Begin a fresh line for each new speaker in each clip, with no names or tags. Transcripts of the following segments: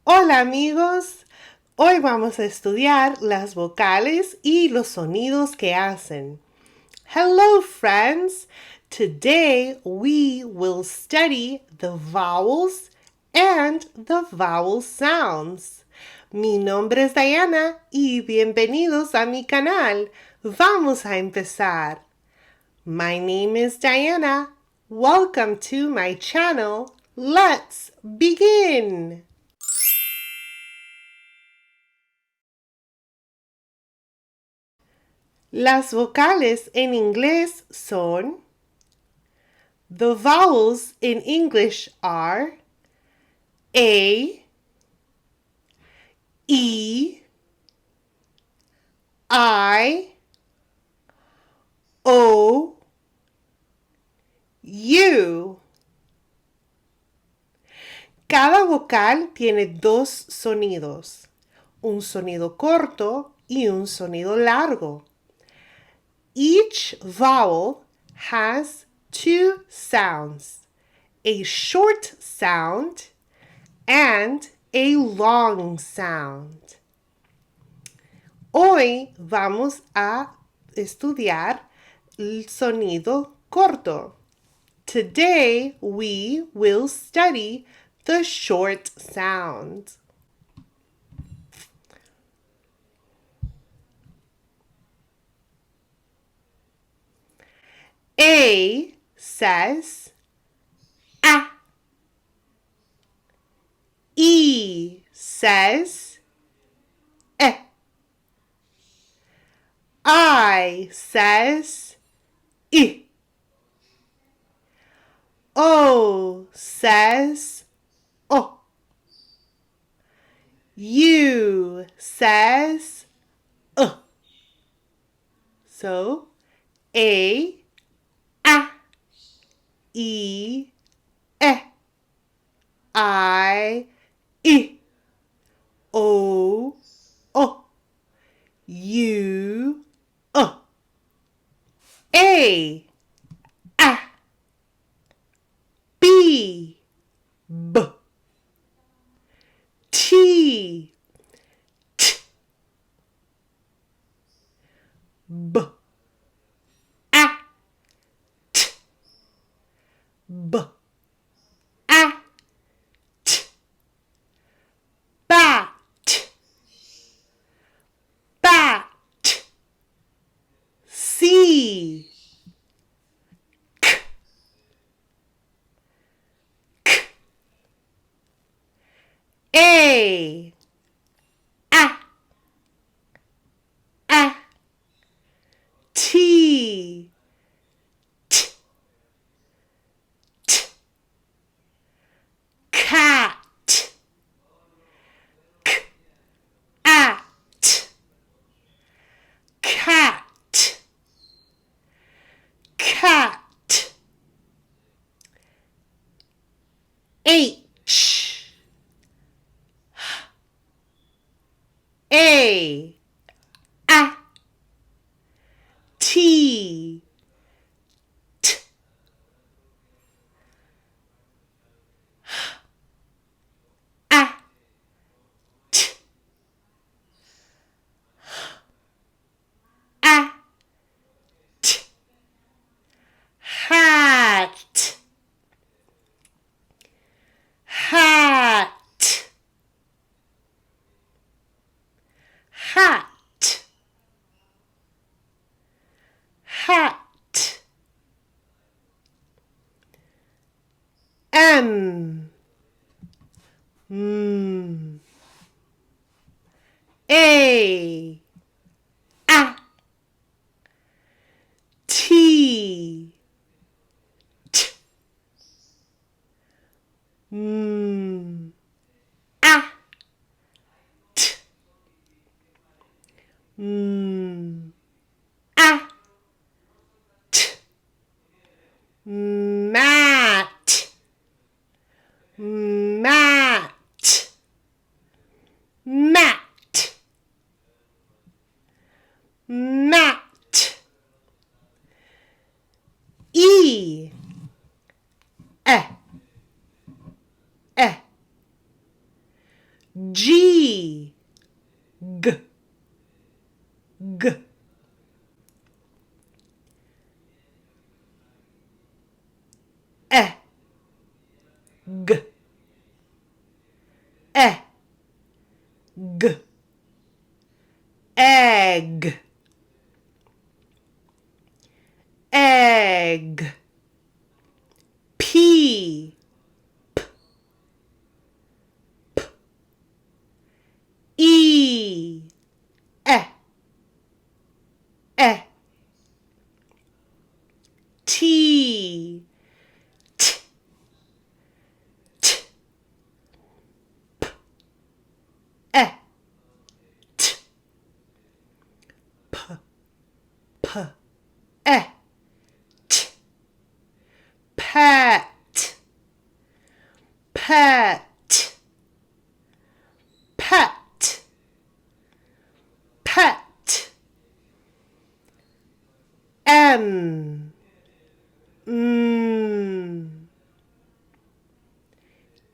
Hola amigos, hoy vamos a estudiar las vocales y los sonidos que hacen. Hello friends, today we will study the vowels and the vowel sounds. Mi nombre es Diana y bienvenidos a mi canal. Vamos a empezar. My name is Diana. Welcome to my channel. Let's begin. Las vocales en inglés son the vowels in English are A, E, I, O, U. Cada vocal tiene dos sonidos, un sonido corto y un sonido largo. Each vowel has two sounds, a short sound and a long sound. Hoy vamos a estudiar el sonido corto. Today we will study the short sound. A says A. E says E. I says I. O says O. U says So A, E, I, O, U, A, B, B, T, T, B, T, B, T, bat, bat, C, K, K, A, T, T, T, cat, K, at, cat, cat, H, A, T, T, T, T, hat, hat, hat, hat, M, A, T, T, T, T, mat, mat, mat, mat, E, E, G, egg, egg, P, E, E, T, T, T, P, T, P, P, T, pet, pet, pet, pet, M,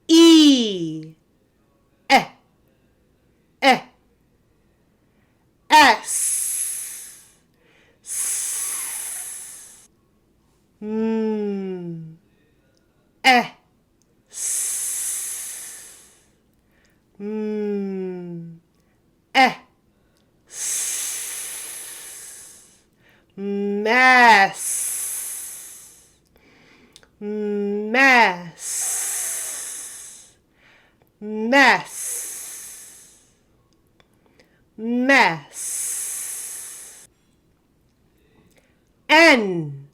E, S, S, S, mess, mess, mess, mess, N,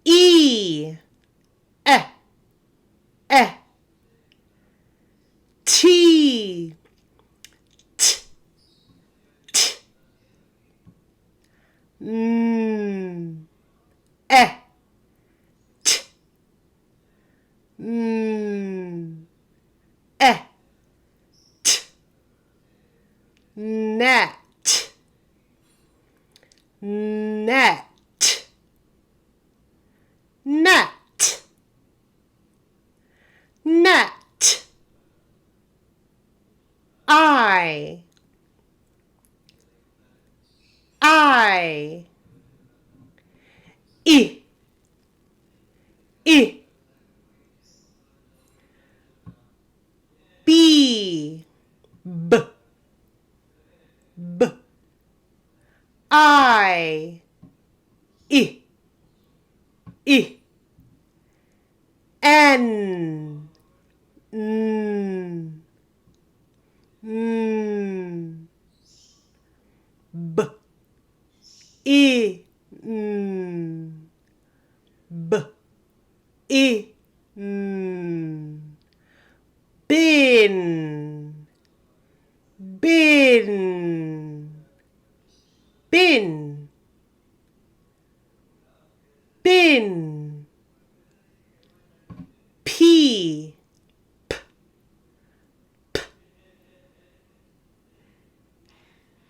E, T, T, T, T, T, net, net, net, net, I, I, I, I, B, B, B, I, N, B, I, B, I, bin, bin, bin, bin, P,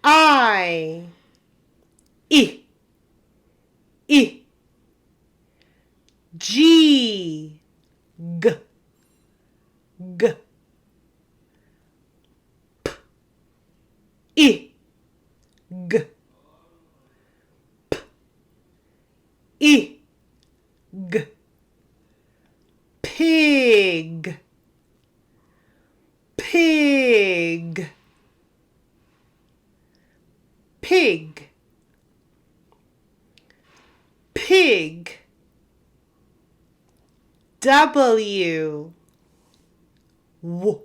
I, G, G, G, P, G, P, G, pig, pig, pig, pig, W, W,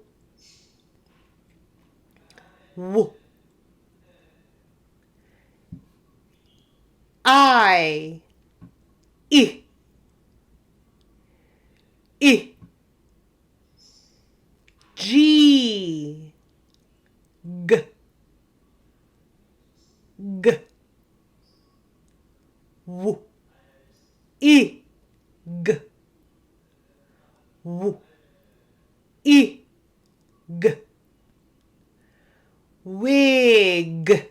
W, I, G, G, W, G, W, wig,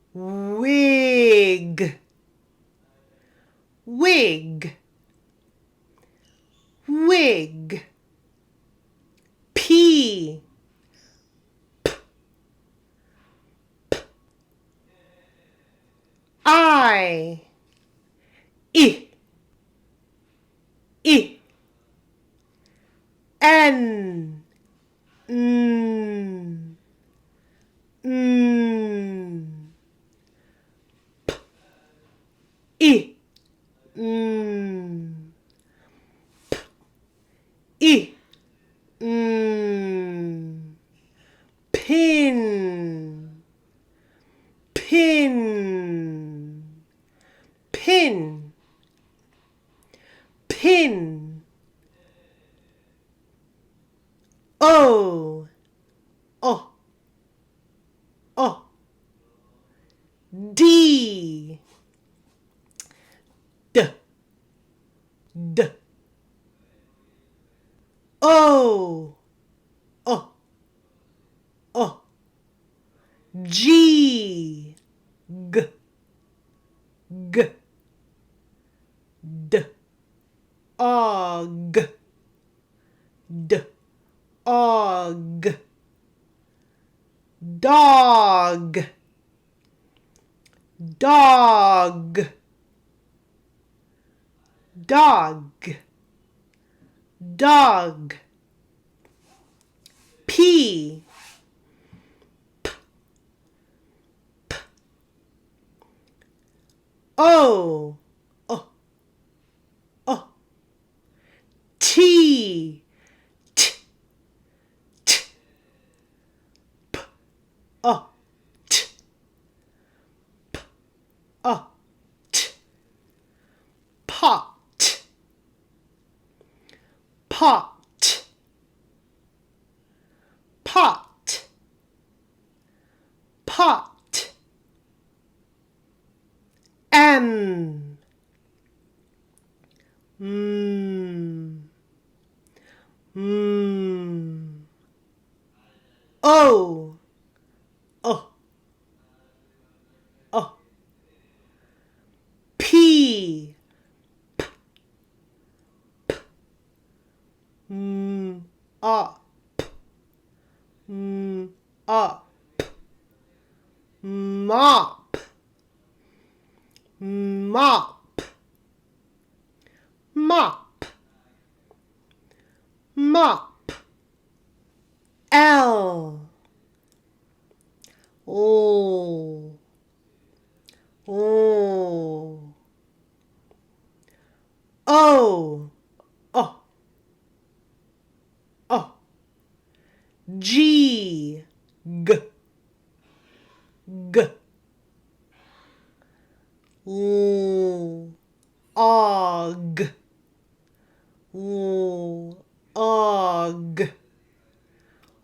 wig, wig, wig, P, I, I, I, N, N, N, P, I, N, P, I, N, pin, pin, pin, pin, O, O, O, D, D, D, O, O, O, G, G, G, D, Og, D, Og, dog, dog, dog, dog, P, P, P, O, O, O, T, T, T, P, O, T, P, O, T, pot, pot, pot, pot, M, O, O, O, P, P, P, up, up, mop, mop, mop, mop, L, O, O, O, O, O, G, G, G, L, Og, L, Og,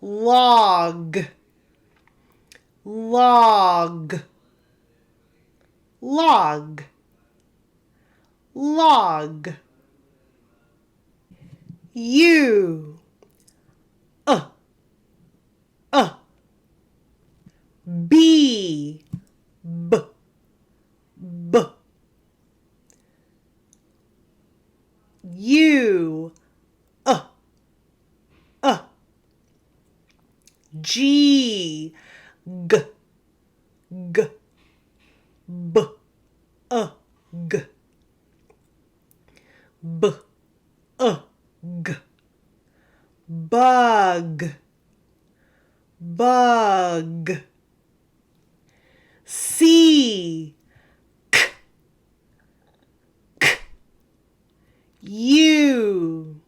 log, log, log, log, U, B, B, B, U, G, G, G, B, G, B, G, bug, bug, C, K, K, U,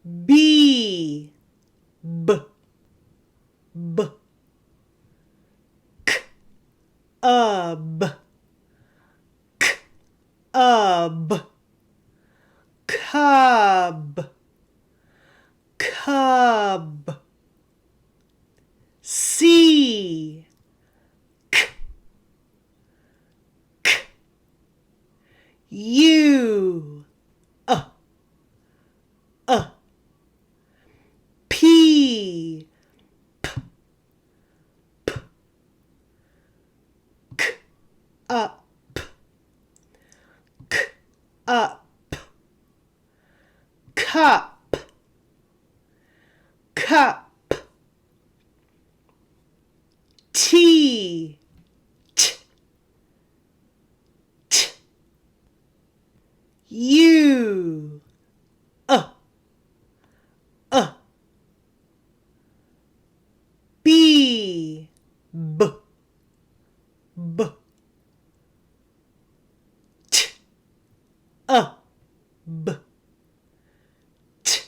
B, B, B, K, ub, K, ub, cub, cub, C, K, K, U, P, P, P, K, up, K, up, cup, cup, T, B, B, T, B, T,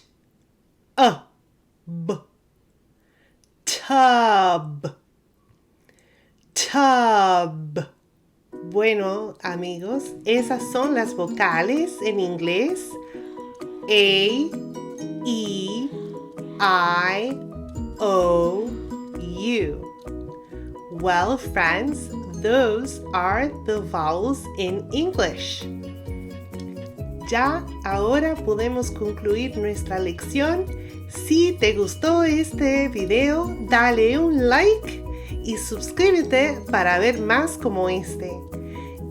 B, tub, tub. Bueno, amigos, esas son las vocales en inglés. A, E, I, O, U. Well, friends, those are the vowels in English. Ya ahora podemos concluir nuestra lección. Si te gustó este video, dale un like y suscríbete para ver más como este.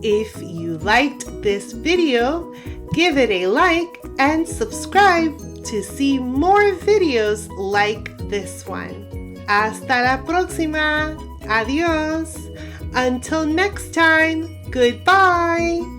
If you liked this video, give it a like and subscribe to see more videos like this one. Hasta la próxima. Adiós. Until next time, goodbye.